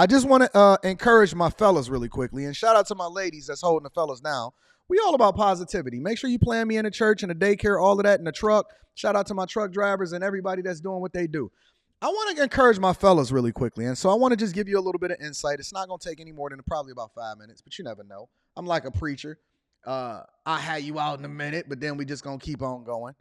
I just want to encourage my fellas really quickly, and shout out to my ladies that's holding the fellas now. We all about positivity. Make sure you plan me in the church, in the daycare, all of that in the truck. Shout out to my truck drivers and everybody that's doing what they do. I want to encourage my fellas really quickly, and so I want to just give you a little bit of insight. It's not going to take any more than probably about 5 minutes, but you never know. I'm like a preacher. I'll have you out in a minute, but then we just going to keep on going.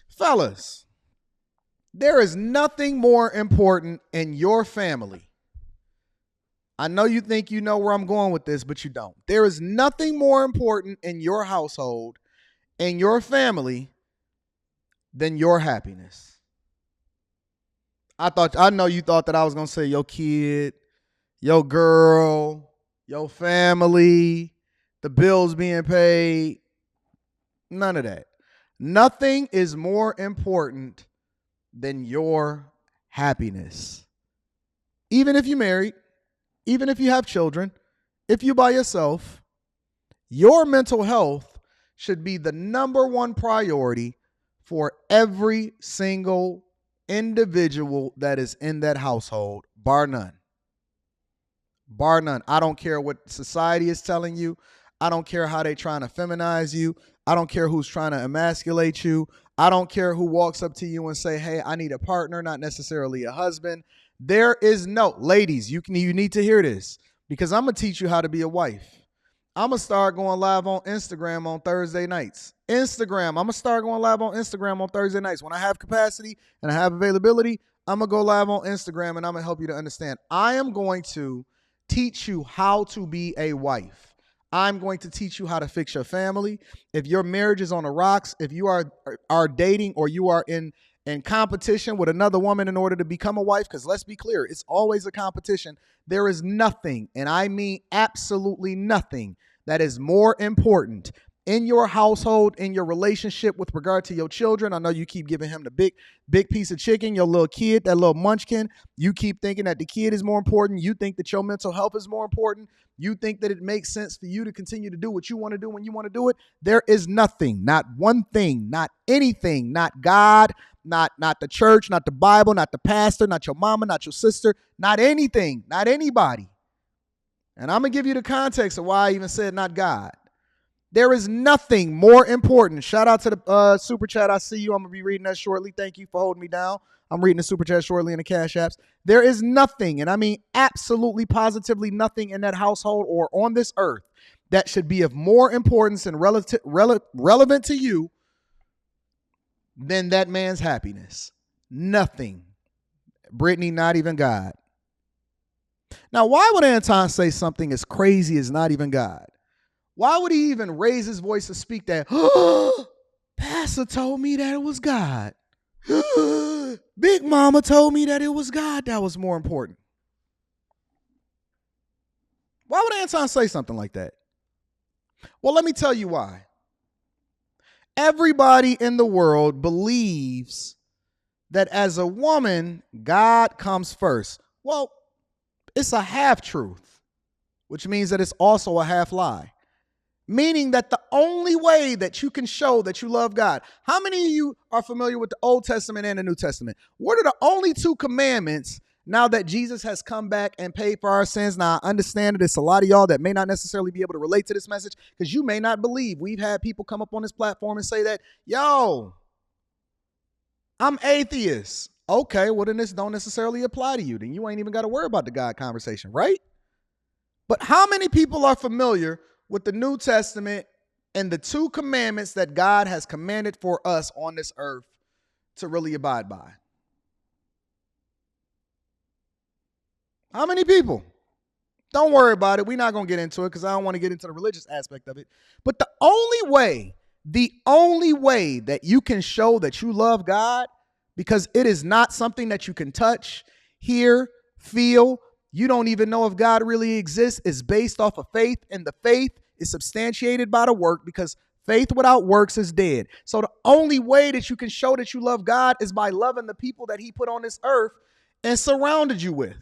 Fellas, there is nothing more important in your family. I know you think you know where I'm going with this, but you don't. There is nothing more important in your household, in your family, than your happiness. I know you thought that I was going to say your kid, your girl, your family, the bills being paid. None of that. Nothing is more important than your happiness. Even if you're married, even if you have children, if you're by yourself, your mental health should be the number one priority for every single individual that is in that household, bar none. Bar none. I don't care what society is telling you. I don't care how they're trying to feminize you. I don't care who's trying to emasculate you. I don't care who walks up to you and say, hey, I need a partner, not necessarily a husband. There is no, ladies, you need to hear this because I'm going to teach you how to be a wife. I'm going to start going live on Instagram on Thursday nights. I'm going to start going live on Instagram on Thursday nights. When I have capacity and I have availability, I'm going to go live on Instagram and I'm going to help you to understand. I am going to teach you how to be a wife. I'm going to teach you how to fix your family. If your marriage is on the rocks, if you are dating or you are in competition with another woman in order to become a wife, because let's be clear, it's always a competition. There is nothing, and I mean absolutely nothing, that is more important in your household, in your relationship with regard to your children. I know you keep giving him the big piece of chicken, your little kid, that little munchkin. You keep thinking that the kid is more important. You think that your mental health is more important. You think that it makes sense for you to continue to do what you want to do when you want to do it. There is nothing, not one thing, not anything, not God, not the church, not the Bible, not the pastor, not your mama, not your sister, not anything, not anybody. And I'm going to give you the context of why I even said not God. There is nothing more important. Shout out to the super chat. I see you. I'm going to be reading that shortly. Thank you for holding me down. I'm reading the super chat shortly in the Cash Apps. There is nothing, and I mean absolutely positively nothing in that household or on this earth that should be of more importance and relevant to you than that man's happiness. Nothing. Brittany, not even God. Now, why would Anton say something as crazy as not even God? Why would he even raise his voice to speak that? Pastor told me that it was God. Big Mama told me that it was God that was more important. Why would Anton say something like that? Well, let me tell you why. Everybody in the world believes that as a woman, God comes first. Well, it's a half-truth, which means that it's also a half-lie. Meaning that the only way that you can show that you love God. How many of you are familiar with the Old Testament and the New Testament? What are the only two commandments now that Jesus has come back and paid for our sins? Now, I understand that it's a lot of y'all that may not necessarily be able to relate to this message because you may not believe. We've had people come up on this platform and say that, yo, I'm atheist. Okay, well, then this don't necessarily apply to you. Then you ain't even got to worry about the God conversation, right? But how many people are familiar with the New Testament and the two commandments that God has commanded for us on this earth to really abide by? How many people? Don't worry about it. We're not going to get into it because I don't want to get into the religious aspect of it. But the only way that you can show that you love God, because it is not something that you can touch, hear, feel, you don't even know if God really exists, is based off of faith, and the faith is substantiated by the work, because faith without works is dead. So the only way that you can show that you love God is by loving the people that he put on this earth and surrounded you with.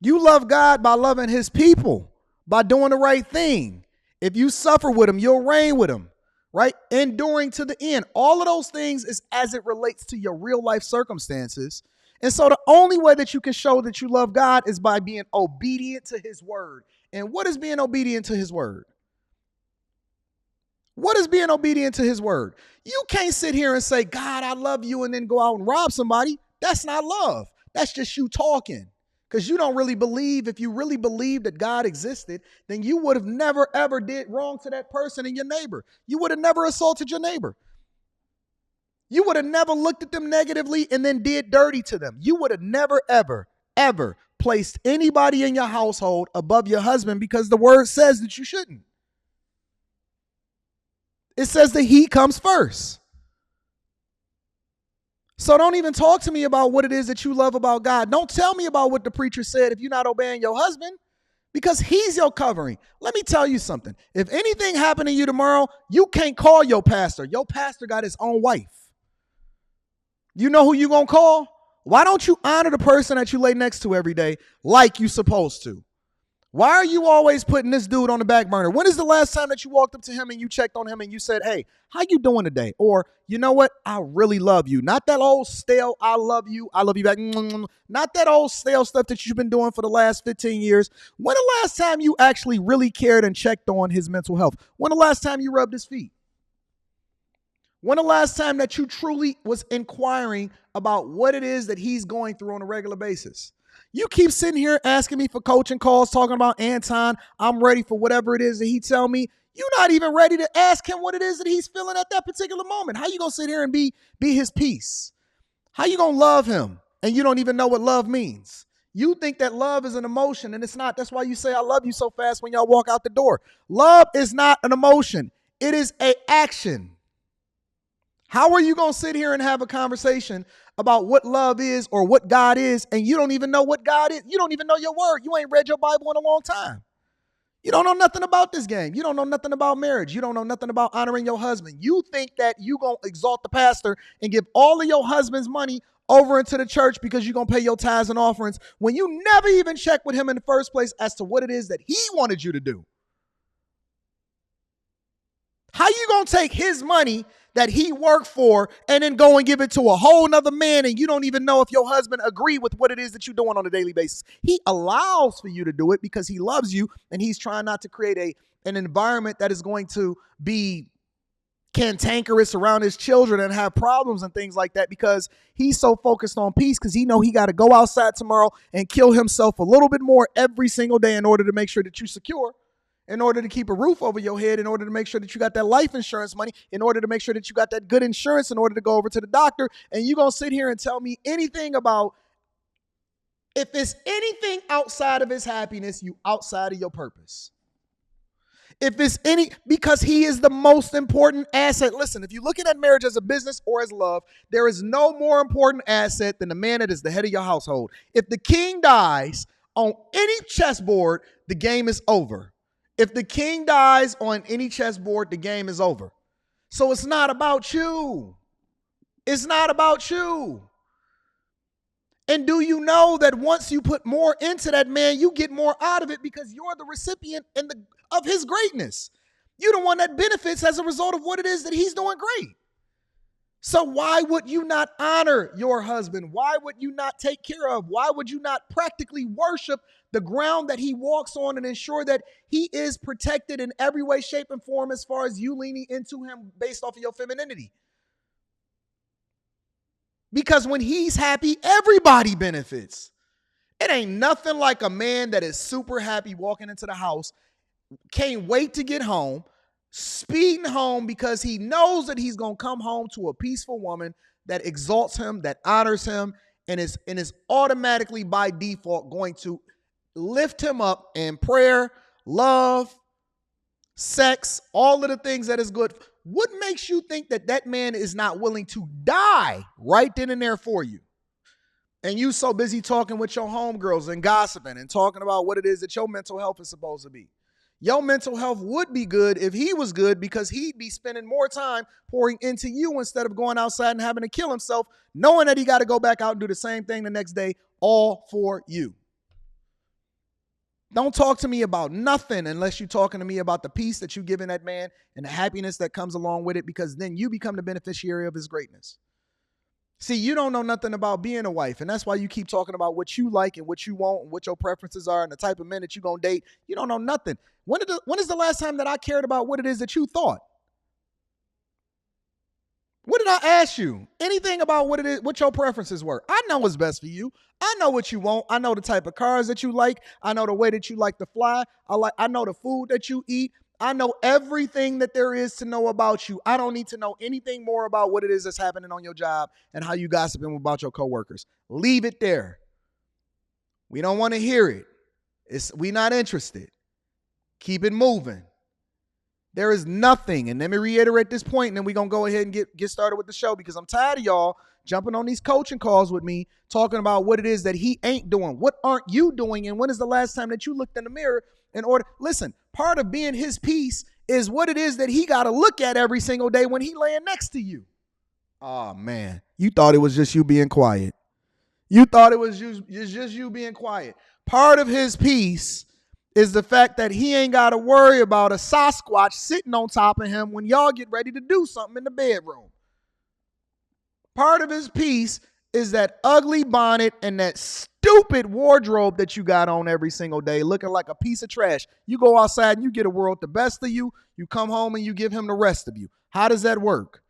You love God by loving his people, by doing the right thing. If you suffer with him, you'll reign with him, right? Enduring to the end. All of those things is as it relates to your real life circumstances. And so the only way that you can show that you love God is by being obedient to his word. And what is being obedient to his word? What is being obedient to his word? You can't sit here and say, God, I love you, and then go out and rob somebody. That's not love. That's just you talking. Because you don't really believe. If you really believe that God existed, then you would have never, ever did wrong to that person and your neighbor. You would have never assaulted your neighbor. You would have never looked at them negatively and then did dirty to them. You would have never, ever, ever placed anybody in your household above your husband, because the word says that you shouldn't. It says that he comes first. So don't even talk to me about what it is that you love about God. Don't tell me about what the preacher said if you're not obeying your husband, because he's your covering. Let me tell you something. If anything happened to you tomorrow, you can't call your pastor. Your pastor got his own wife. You know who you gonna call? Why don't you honor the person that you lay next to every day like you supposed to? Why are you always putting this dude on the back burner? When is the last time that you walked up to him and you checked on him and you said, hey, how you doing today? Or, you know what? I really love you. Not that old stale, I love you back. Not that old stale stuff that you've been doing for the last 15 years. When the last time you actually really cared and checked on his mental health? When the last time you rubbed his feet? When the last time that you truly was inquiring about what it is that he's going through on a regular basis? You keep sitting here asking me for coaching calls, talking about Anton. I'm ready for whatever it is that he tell me. You're not even ready to ask him what it is that he's feeling at that particular moment. How you gonna sit here and be his peace? How you gonna love him and you don't even know what love means? You think that love is an emotion, and it's not. That's why you say I love you so fast when y'all walk out the door. Love is not an emotion. It is an action. How are you going to sit here and have a conversation about what love is or what God is, and you don't even know what God is? You don't even know your word. You ain't read your Bible in a long time. You don't know nothing about this game. You don't know nothing about marriage. You don't know nothing about honoring your husband. You think that you going to exalt the pastor and give all of your husband's money over into the church because you're going to pay your tithes and offerings when you never even checked with him in the first place as to what it is that he wanted you to do. How you going to take his money that he worked for and then go and give it to a whole nother man, and you don't even know if your husband agree with what it is that you're doing on a daily basis? He allows for you to do it because he loves you, and he's trying not to create an environment that is going to be cantankerous around his children and have problems and things like that, because he's so focused on peace, because he know he got to go outside tomorrow and kill himself a little bit more every single day in order to make sure that you're secure, in order to keep a roof over your head, in order to make sure that you got that life insurance money, in order to make sure that you got that good insurance, in order to go over to the doctor. And you're going to sit here and tell me anything about, if it's anything outside of his happiness, you outside of your purpose. If it's because he is the most important asset. Listen, if you're looking at marriage as a business or as love, there is no more important asset than the man that is the head of your household. If the king dies on any chessboard, the game is over. If the king dies on any chessboard, the game is over. So it's not about you. It's not about you. And do you know that once you put more into that man, you get more out of it, because you're the recipient of his greatness. You're the one that benefits as a result of what it is that he's doing great. So why would you not honor your husband? Why would you not take care of? Why would you not practically worship the ground that he walks on and ensure that he is protected in every way, shape, and form as far as you leaning into him based off of your femininity? Because when he's happy, everybody benefits. It ain't nothing like a man that is super happy walking into the house, can't wait to get home, speeding home because he knows that he's going to come home to a peaceful woman that exalts him, that honors him, and is automatically by default going to lift him up in prayer, love, sex, all of the things that is good. What makes you think that that man is not willing to die right then and there for you? And you so busy talking with your homegirls and gossiping and talking about what it is that your mental health is supposed to be. Your mental health would be good if he was good, because he'd be spending more time pouring into you instead of going outside and having to kill himself, knowing that he got to go back out and do the same thing the next day, all for you. Don't talk to me about nothing unless you're talking to me about the peace that you're giving that man and the happiness that comes along with it, because then you become the beneficiary of his greatness. See, you don't know nothing about being a wife, and that's why you keep talking about what you like and what you want and what your preferences are and the type of men that you're going to date. You don't know nothing. When is the last time that I cared about what it is that you thought? What did I ask you? Anything about what it is, what your preferences were? I know what's best for you. I know what you want. I know the type of cars that you like. I know the way that you like to fly. I know the food that you eat. I know everything that there is to know about you. I don't need to know anything more about what it is that's happening on your job and how you gossiping about your coworkers. Leave it there. We don't want to hear it. We not interested. Keep it moving. There is nothing, and let me reiterate this point, and then we're going to go ahead and get started with the show, because I'm tired of y'all jumping on these coaching calls with me, talking about what it is that he ain't doing. What aren't you doing, and when is the last time that you looked in the mirror in order? Listen, part of being his piece is what it is that he got to look at every single day when he laying next to you. Oh, man. You thought it was just you being quiet. You thought it was just you being quiet. Part of his piece is the fact that he ain't got to worry about a Sasquatch sitting on top of him when y'all get ready to do something in the bedroom. Part of his piece is that ugly bonnet and that stupid wardrobe that you got on every single day, looking like a piece of trash. You go outside and you get a world the best of you. You come home and you give him the rest of you. How does that work?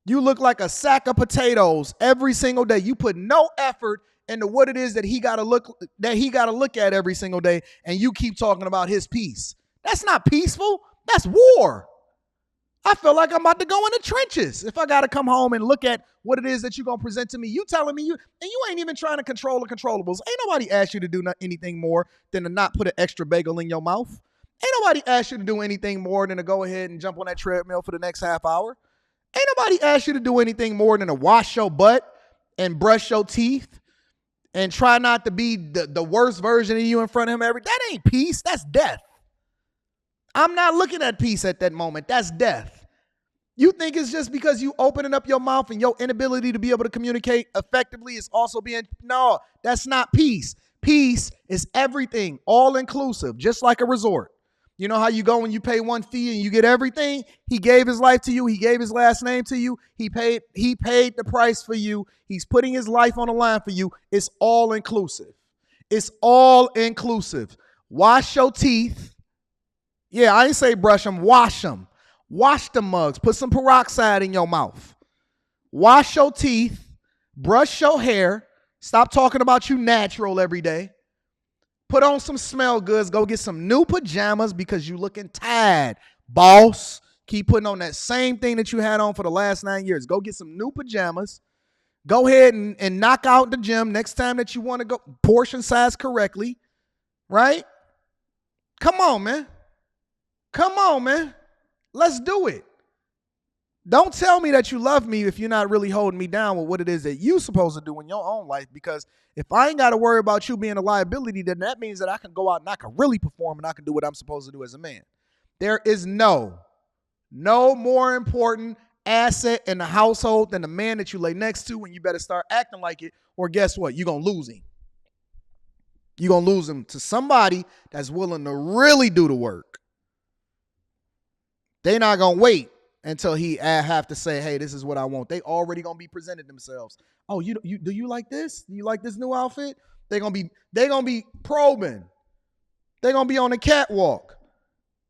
You look like a sack of potatoes every single day. You put no effort into what it is that he got to look at every single day, and you keep talking about his peace. That's not peaceful. That's war. I feel like I'm about to go in the trenches if I got to come home and look at what it is that you're going to present to me. You telling me you ain't even trying to control the controllables. Ain't nobody asked you to do anything more than to not put an extra bagel in your mouth. Ain't nobody asked you to do anything more than to go ahead and jump on that treadmill for the next half hour. Ain't nobody asked you to do anything more than to wash your butt and brush your teeth and try not to be the worst version of you in front of him that ain't peace. That's death. I'm not looking at peace at that moment. That's death. You think it's just because you opening up your mouth and your inability to be able to communicate effectively is also no, that's not peace. Peace is everything, all inclusive, just like a resort. You know how you go and you pay one fee and you get everything? He gave his life to you. He gave his last name to you. He paid the price for you. He's putting his life on the line for you. It's all inclusive. It's all inclusive. Wash your teeth. Yeah, I ain't say brush them. Wash them. Wash the mugs. Put some peroxide in your mouth. Wash your teeth. Brush your hair. Stop talking about you natural every day. Put on some smell goods. Go get some new pajamas because you looking tired, boss. Keep putting on that same thing that you had on for the last 9 years. Go get some new pajamas. Go ahead and knock out the gym next time that you want to go. Portion size correctly, right? Come on, man. Come on, man. Let's do it. Don't tell me that you love me if you're not really holding me down with what it is that you're supposed to do in your own life. Because if I ain't got to worry about you being a liability, then that means that I can go out and I can really perform and I can do what I'm supposed to do as a man. There is no more important asset in the household than the man that you lay next to, and you better start acting like it, or guess what? You're going to lose him. You're going to lose him to somebody that's willing to really do the work. They're not going to wait until he have to say, hey, this is what I want. They already going to be presented themselves. Oh, do you like this? Do you like this new outfit? They're going to be probing. They're going to be on the catwalk,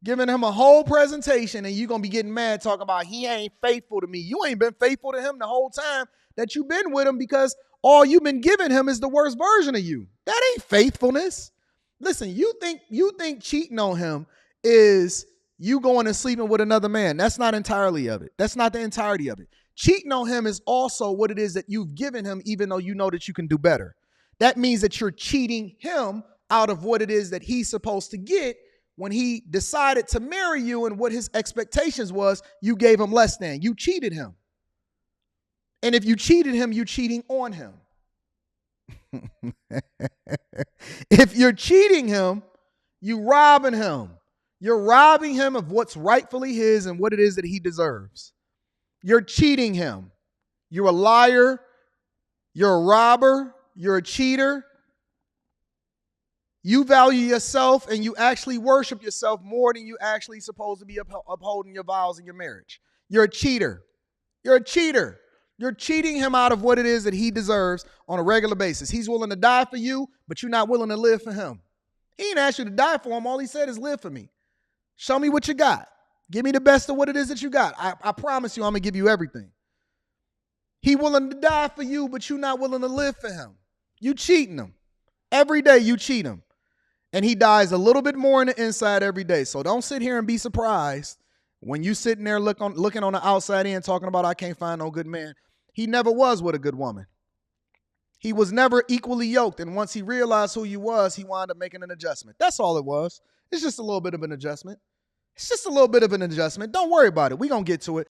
giving him a whole presentation, and you're going to be getting mad talking about he ain't faithful to me. You ain't been faithful to him the whole time that you've been with him, because all you've been giving him is the worst version of you. That ain't faithfulness. Listen, you think cheating on him is you going and sleeping with another man. That's not entirely of it. That's not the entirety of it. Cheating on him is also what it is that you've given him, even though you know that you can do better. That means that you're cheating him out of what it is that he's supposed to get when he decided to marry you, and what his expectations was. You gave him less than. You cheated him. And if you cheated him, you're cheating on him. If you're cheating him, you robbing him. You're robbing him of what's rightfully his and what it is that he deserves. You're cheating him. You're a liar. You're a robber. You're a cheater. You value yourself and you actually worship yourself more than you actually supposed to be upholding your vows in your marriage. You're a cheater. You're a cheater. You're cheating him out of what it is that he deserves on a regular basis. He's willing to die for you, but you're not willing to live for him. He ain't asked you to die for him. All he said is live for me. Show me what you got. Give me the best of what it is that you got. I promise you I'm going to give you everything. He willing to die for you, but you're not willing to live for him. You cheating him. Every day you cheat him. And he dies a little bit more in the inside every day. So don't sit here and be surprised when you sitting there looking on the outside in talking about I can't find no good man. He never was with a good woman. He was never equally yoked. And once he realized who you was, he wound up making an adjustment. That's all it was. It's just a little bit of an adjustment. It's just a little bit of an adjustment. Don't worry about it. We're going to get to it.